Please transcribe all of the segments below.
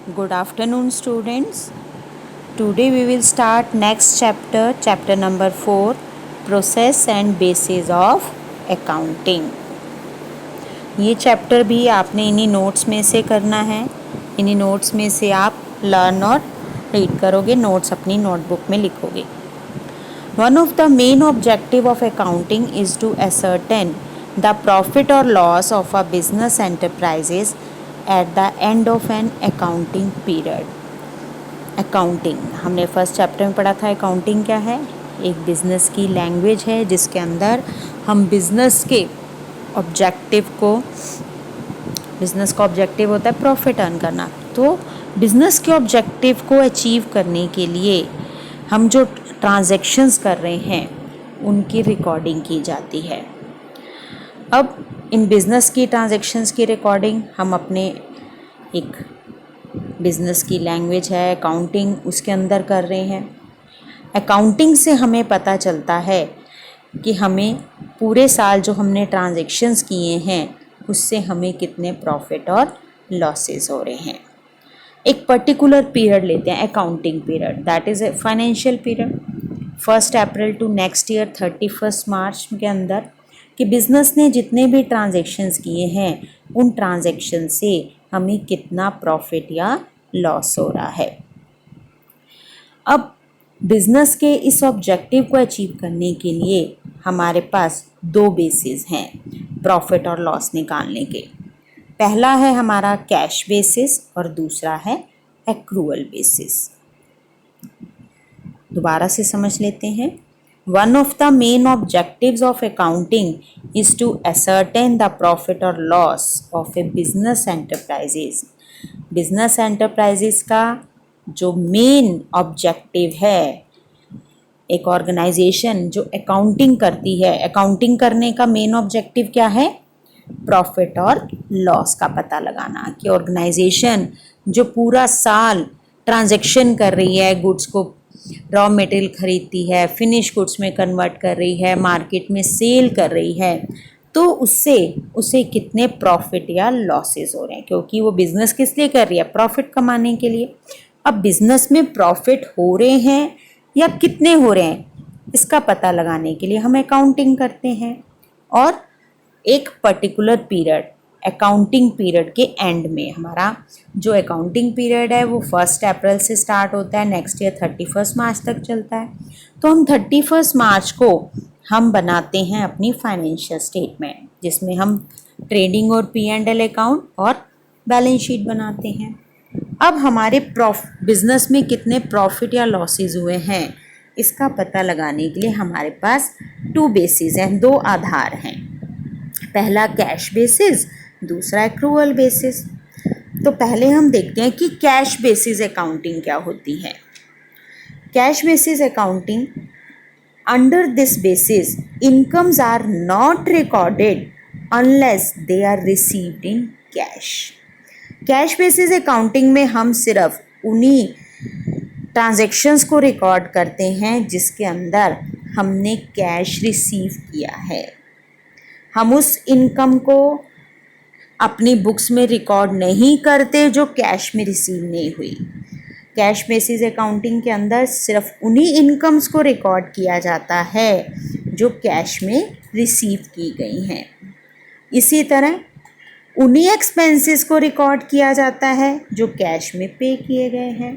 Good afternoon, students. Today we will start next chapter, chapter number 4, Process and Basis of Accounting. ये chapter भी आपने इन्हीं notes में से करना है. इन्हीं नोट्स में से आप लर्न और रीड करोगे, नोट्स अपनी नोटबुक में लिखोगे. One of the main objective of accounting is to ascertain the profit or loss of a business enterprises at the end of an accounting period. Accounting हमने first chapter में पढ़ा था. Accounting क्या है? एक बिज़नेस की लैंग्वेज है जिसके अंदर हम बिज़नेस के ऑब्जेक्टिव को, बिज़नेस का ऑब्जेक्टिव होता है प्रॉफिट अर्न करना. तो बिज़नेस के ऑब्जेक्टिव को अचीव करने के लिए हम जो ट्रांजैक्शंस कर रहे हैं उनकी रिकॉर्डिंग की जाती है. अब इन बिज़नेस की ट्रांजैक्शंस की रिकॉर्डिंग हम अपने एक बिज़नेस की लैंग्वेज है अकाउंटिंग, उसके अंदर कर रहे हैं. अकाउंटिंग से हमें पता चलता है कि हमें पूरे साल जो हमने ट्रांजैक्शंस किए हैं उससे हमें कितने प्रॉफिट और लॉसेस हो रहे हैं. एक पर्टिकुलर पीरियड लेते हैं, accounting period, that is a financial period. 1 April to next year 31 March के अंदर कि बिज़नेस ने जितने भी ट्रांजैक्शंस किए हैं उन ट्रांजैक्शन से हमें कितना प्रॉफिट या लॉस हो रहा है. अब बिज़नेस के इस ऑब्जेक्टिव को अचीव करने के लिए हमारे पास दो बेसिस हैं प्रॉफिट और लॉस निकालने के. पहला है हमारा कैश बेसिस और दूसरा है एक्रूअल बेसिस. दोबारा से समझ लेते हैं. One of the main objectives of accounting is to ascertain the profit or loss of a business enterprises. Business enterprises का जो मेन ऑब्जेक्टिव है, एक ऑर्गेनाइजेशन जो अकाउंटिंग करती है, अकाउंटिंग करने का मेन ऑब्जेक्टिव क्या है? प्रॉफिट और लॉस का पता लगाना. कि ऑर्गेनाइजेशन जो पूरा साल ट्रांजैक्शन कर रही है, गुड्स को रॉ मटेरियल खरीदती है, फिनिश गुड्स में कन्वर्ट कर रही है, मार्केट में सेल कर रही है, तो उससे उसे कितने प्रॉफिट या लॉसेस हो रहे हैं. क्योंकि वो बिज़नेस किस लिए कर रही है? प्रॉफिट कमाने के लिए. अब बिज़नेस में प्रॉफिट हो रहे हैं या कितने हो रहे हैं, इसका पता लगाने के लिए हम अकाउंटिंग करते हैं. और एक पर्टिकुलर पीरियड, अकाउंटिंग पीरियड के एंड में, हमारा जो अकाउंटिंग पीरियड है वो 1 अप्रैल से स्टार्ट होता है, नेक्स्ट ईयर 31 मार्च तक चलता है. तो हम 31 मार्च को हम बनाते हैं अपनी फाइनेंशियल स्टेटमेंट, जिसमें हम ट्रेडिंग और P&L अकाउंट और बैलेंस शीट बनाते हैं. अब हमारे बिजनेस में कितने प्रॉफिट या लॉसेस हुए हैं इसका पता लगाने के लिए हमारे पास टू बेसिस हैं, दो आधार हैं. पहला कैश बेसिस, दूसरा एक्रूअल बेसिस. तो पहले हम देखते हैं कि कैश बेसिस अकाउंटिंग क्या होती है. Cash basis accounting, under this basis incomes are not recorded unless they are received in cash. Cash basis accounting में हम सिर्फ उन्हीं ट्रांजैक्शंस को रिकॉर्ड करते हैं जिसके अंदर हमने कैश रिसीव किया है. हम उस इनकम को अपनी बुक्स में रिकॉर्ड नहीं करते जो कैश में रिसीव नहीं हुई. कैश बेसिस अकाउंटिंग के अंदर सिर्फ उन्हीं इनकम्स को रिकॉर्ड किया जाता है जो कैश में रिसीव की गई हैं. इसी तरह उन्हीं एक्सपेंसेस को रिकॉर्ड किया जाता है जो कैश में पे किए गए हैं.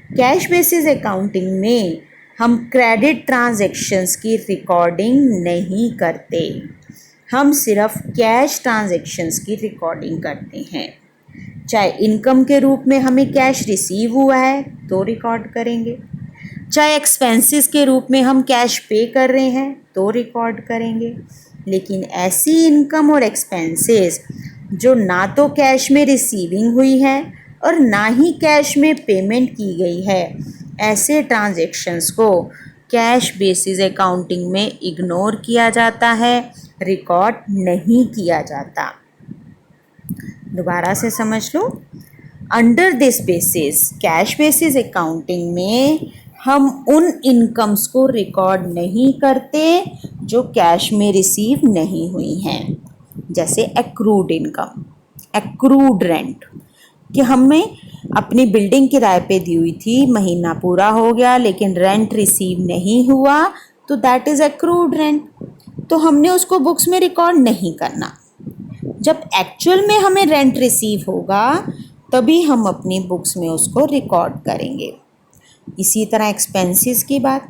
कैश बेसिस अकाउंटिंग में हम क्रेडिट ट्रांजैक्शंस की रिकॉर्डिंग नहीं करते, हम सिर्फ कैश ट्रांजैक्शंस की रिकॉर्डिंग करते हैं. चाहे इनकम के रूप में हमें कैश रिसीव हुआ है तो रिकॉर्ड करेंगे, चाहे एक्सपेंसेस के रूप में हम कैश पे कर रहे हैं तो रिकॉर्ड करेंगे. लेकिन ऐसी इनकम और एक्सपेंसेस जो ना तो कैश में रिसीविंग हुई है और ना ही कैश में पेमेंट की गई है, ऐसे ट्रांजैक्शंस को कैश बेसिस अकाउंटिंग में इग्नोर किया जाता है, रिकॉर्ड नहीं किया जाता. दोबारा से समझ लो. Under this basis, cash basis accounting में हम उन इनकम्स को रिकॉर्ड नहीं करते जो कैश में रिसीव नहीं हुई हैं. जैसे एक्रूड इनकम, एक्रूड रेंट, कि हमें अपनी बिल्डिंग किराए पे दी हुई थी, महीना पूरा हो गया लेकिन रेंट रिसीव नहीं हुआ, तो दैट इज़ एक्रूड रेंट, तो हमने उसको बुक्स में रिकॉर्ड नहीं करना। जब एक्चुअल में हमें रेंट रिसीव होगा तभी हम अपनी बुक्स में उसको रिकॉर्ड करेंगे। इसी तरह एक्सपेंसेस की बात,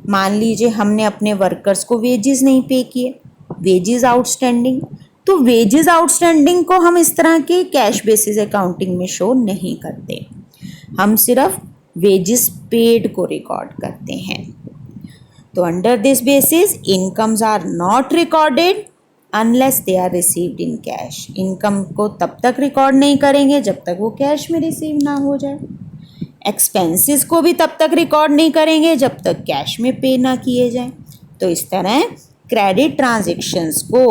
मान लीजिए हमने अपने वर्कर्स को वेजेस नहीं पे किए, वेजेस आउटस्टैंडिंग, तो वेजेस आउटस्टैंडिंग को हम इस तरह के कैश बेसिस अकाउंटिंग में शो नहीं करते, हम सिर्फ वेजेस पेड को रिकॉर्ड करते हैं। तो under this basis incomes are not recorded unless they are received in cash. Income को तब तक रिकॉर्ड नहीं करेंगे जब तक वो कैश में रिसीव ना हो जाए। एक्सपेंसेस को भी तब तक रिकॉर्ड नहीं करेंगे जब तक कैश में पे ना किए जाएं। तो इस तरह क्रेडिट ट्रांजैक्शंस को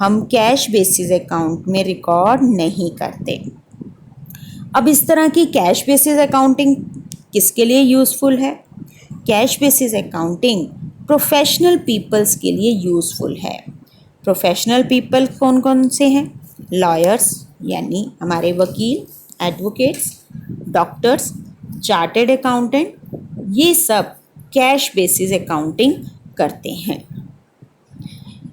हम कैश बेसिस अकाउंट में रिकॉर्ड नहीं करते। अब इस तरह की कैश बेसिस अकाउंटिंग किसके लिए यूज़फुल है? Cash basis accounting professional peoples के लिए यूज़फुल है। प्रोफेशनल पीपल कौन कौन से हैं? लॉयर्स यानी हमारे वकील, एडवोकेट्स, डॉक्टर्स, चार्टेड अकाउंटेंट, ये सब कैश बेसिस अकाउंटिंग करते हैं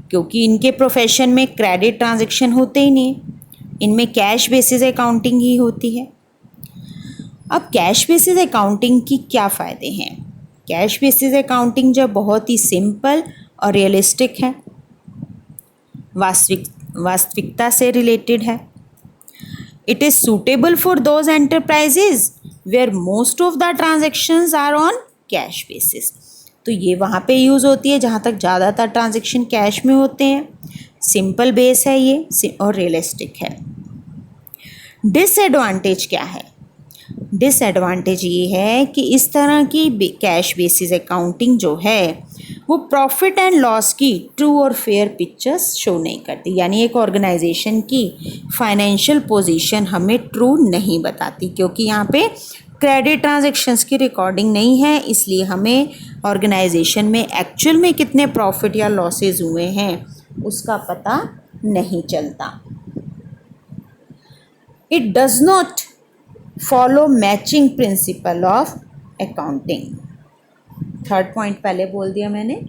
क्योंकि इनके प्रोफेशन में क्रेडिट ट्रांजैक्शन होते ही नहीं, इनमें कैश बेसिस अकाउंटिंग ही होती है। अब कैश बेसिस अकाउंटिंग की क्या फ़ायदे हैं? कैश बेसिस अकाउंटिंग जब बहुत ही सिंपल और रियलिस्टिक है, वास्तविकता से रिलेटेड है। It is suitable for those enterprises where most of the transactions are on cash basis. तो ये वहाँ पे यूज़ होती है जहाँ तक ज़्यादातर ट्रांजेक्शन कैश में होते हैं। सिंपल बेस है ये और रियलिस्टिक है। डिसएडवांटेज क्या है? डिसएडवांटेज ये है कि इस तरह की कैश बेसिस अकाउंटिंग जो है वो प्रॉफिट एंड लॉस की ट्रू और फेयर पिक्चर्स शो नहीं करती, यानी एक ऑर्गेनाइजेशन की फाइनेंशियल पोजीशन हमें ट्रू नहीं बताती, क्योंकि यहाँ पे क्रेडिट ट्रांजैक्शंस की रिकॉर्डिंग नहीं है, इसलिए हमें ऑर्गेनाइजेशन में एक्चुअल में कितने प्रॉफिट या लॉसेज हुए हैं उसका पता नहीं चलता। It does not follow matching principle of accounting. Third point पहले बोल दिया मैंने,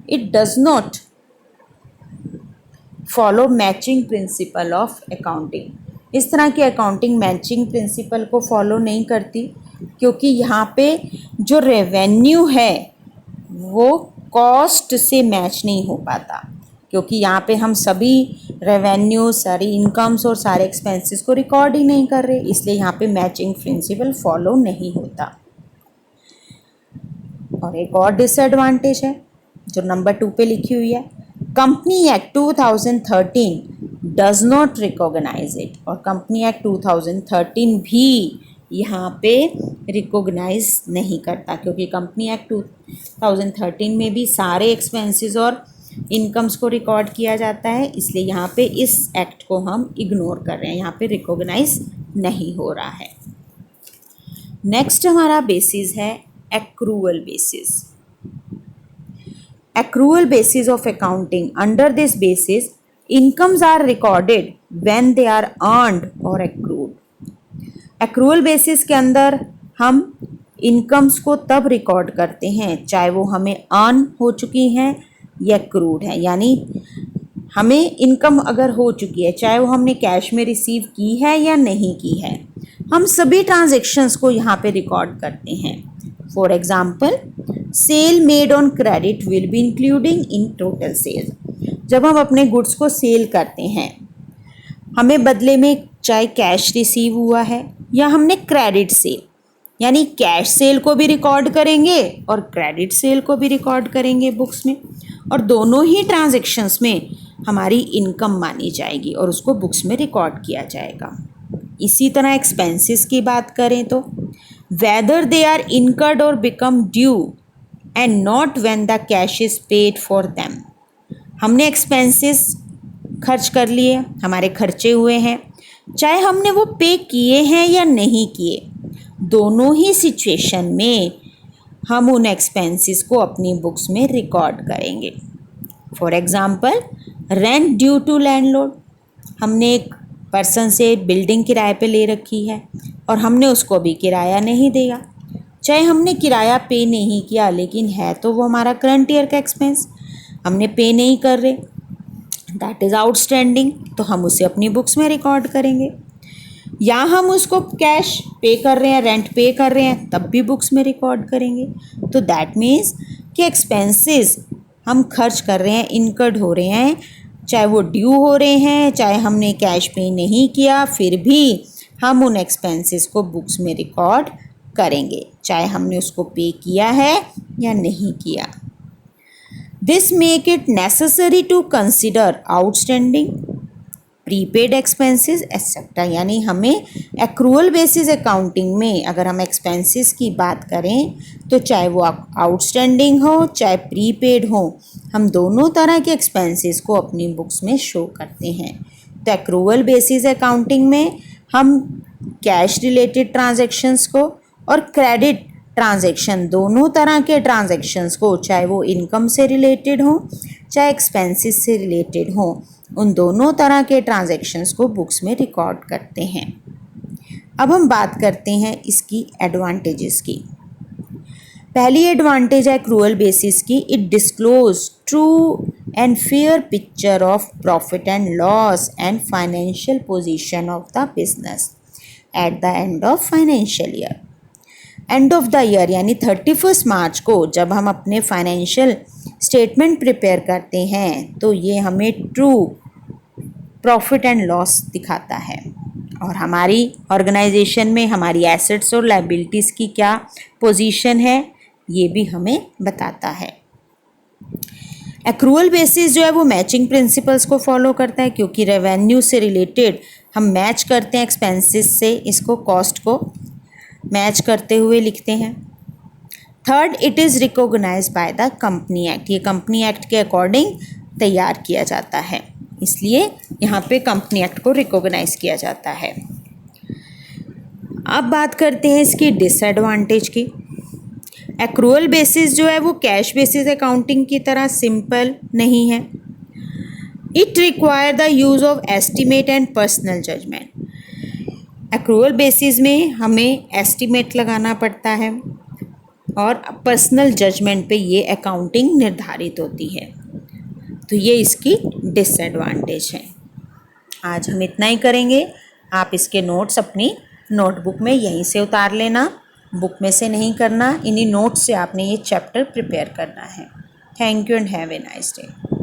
it does not follow matching principle of accounting. इस तरह की अकाउंटिंग मैचिंग प्रिंसिपल को फॉलो नहीं करती क्योंकि यहाँ पे जो रेवेन्यू है वो कॉस्ट से मैच नहीं हो पाता, क्योंकि यहाँ पे हम सभी रेवेन्यू, सारी इनकम्स और सारे एक्सपेंसेस को रिकॉर्ड ही नहीं कर रहे, इसलिए यहाँ पे मैचिंग प्रिंसिपल फॉलो नहीं होता। और एक और डिसएडवांटेज है जो नंबर 2 पे लिखी हुई है, company act 2013 does not recognise it. और कंपनी एक्ट 2013 भी यहाँ पे रिकॉग्नाइज नहीं करता, क्योंकि कंपनी एक्ट 2013 में भी सारे एक्सपेंसेस और इनकम्स को रिकॉर्ड किया जाता है, इसलिए यहाँ पे इस एक्ट को हम इग्नोर कर रहे हैं, यहाँ पे रिकॉग्नाइज नहीं हो रहा है। नेक्स्ट हमारा बेसिस है accrual basis. Accrual basis of accounting. Under this basis, incomes are recorded when they are earned or accrued. Accrual basis के अंदर हम इनकम्स को तब रिकॉर्ड करते हैं चाहे वो हमें अर्न हो चुकी हैं या accrued है, यानी हमें इनकम अगर हो चुकी है चाहे वो हमने कैश में रिसीव की है या नहीं की है, हम सभी ट्रांजेक्शन्स को यहाँ पे रिकॉर्ड करते हैं। For example, sale made on credit will be including in total sales. जब हम अपने गुड्स को सेल करते हैं, हमें बदले में चाहे कैश रिसीव हुआ है या हमने क्रेडिट सेल, यानी कैश सेल को भी रिकॉर्ड करेंगे और क्रेडिट सेल को भी रिकॉर्ड करेंगे बुक्स में, और दोनों ही ट्रांजेक्शन्स में हमारी इनकम मानी जाएगी और उसको बुक्स में रिकॉर्ड किया जाएगा। इसी तरह एक्सपेंसेस की बात करें तो whether they are incurred or become due and not when the cash is paid for them. हमने एक्सपेंसेस खर्च कर लिए, हमारे खर्चे हुए हैं, चाहे हमने वो पे किए हैं या नहीं किए, दोनों ही सिचुएशन में हम उन एक्सपेंसेस को अपनी बुक्स में रिकॉर्ड करेंगे। For example, rent due to landlord, हमने एक पर्सन से बिल्डिंग किराए पे ले रखी है, और हमने उसको भी किराया नहीं दिया, चाहे हमने किराया पे नहीं किया लेकिन है तो वो हमारा करंट ईयर का एक्सपेंस, हमने पे नहीं कर रहे, दैट इज़ आउटस्टैंडिंग, तो हम उसे अपनी बुक्स में रिकॉर्ड करेंगे। या हम उसको कैश पे कर रहे हैं, रेंट पे कर रहे हैं, तब भी बुक्स में रिकॉर्ड करेंगे। तो दैट मीन्स कि एक्सपेंसेस हम खर्च कर रहे हैं, इनकर्ड हो रहे हैं, चाहे वो ड्यू हो रहे हैं, चाहे हमने कैश पे नहीं किया, फिर भी हम उन एक्सपेंसेस को बुक्स में रिकॉर्ड करेंगे, चाहे हमने उसको पे किया है या नहीं किया। This make it necessary to consider outstanding, prepaid expenses etcetera, यानी हमें एक्रूअल बेसिस अकाउंटिंग में अगर हम एक्सपेंसेस की बात करें तो चाहे वो आउटस्टैंडिंग हो चाहे प्रीपेड हो, हम दोनों तरह के एक्सपेंसेस को अपनी बुक्स में शो करते हैं। तो एक्रूअल बेसिस अकाउंटिंग में हम कैश रिलेटेड ट्रांजैक्शंस को और क्रेडिट ट्रांजैक्शन, दोनों तरह के ट्रांजैक्शंस को, चाहे वो इनकम से रिलेटेड हो चाहे एक्सपेंसेस से रिलेटेड हो, उन दोनों तरह के ट्रांजैक्शंस को बुक्स में रिकॉर्ड करते हैं। अब हम बात करते हैं इसकी एडवांटेजेस की। पहली एडवांटेज है एक्रूअल बेसिस की, it disclose true and fair picture of profit and loss and financial position of the business at the end of financial year. End of the year यानी 31 मार्च को जब हम अपने फाइनेंशियल स्टेटमेंट प्रिपेयर करते हैं तो ये हमें ट्रू प्रॉफिट एंड लॉस दिखाता है और हमारी ऑर्गेनाइजेशन में हमारी एसेट्स और लायबिलिटीज़ की क्या पोजीशन है ये भी हमें बताता है। एक्रूअल बेसिस जो है वो मैचिंग प्रिंसिपल्स को फॉलो करता है, क्योंकि रेवेन्यू से रिलेटेड हम मैच करते हैं एक्सपेंसेस से, इसको कॉस्ट को मैच करते हुए लिखते हैं। Third, it is recognised by the company act, ये कंपनी एक्ट के अकॉर्डिंग तैयार किया जाता है, इसलिए यहाँ पे कंपनी एक्ट को रिकॉग्नाइज किया जाता है। अब बात करते हैं इसकी डिसएडवांटेज की। एक्रूअल बेसिस जो है वो कैश बेसिस अकाउंटिंग की तरह सिंपल नहीं है। It require the use of estimate and personal judgement. Accrual basis में हमें एस्टिमेट लगाना पड़ता है और पर्सनल जजमेंट पे ये अकाउंटिंग निर्धारित होती है, तो ये इसकी डिसएडवांटेज है। आज हम इतना ही करेंगे। आप इसके नोट्स अपनी नोटबुक में यहीं से उतार लेना, बुक में से नहीं करना, इन्हीं नोट्स से आपने ये चैप्टर प्रिपेयर करना है। Thank you and have a nice day.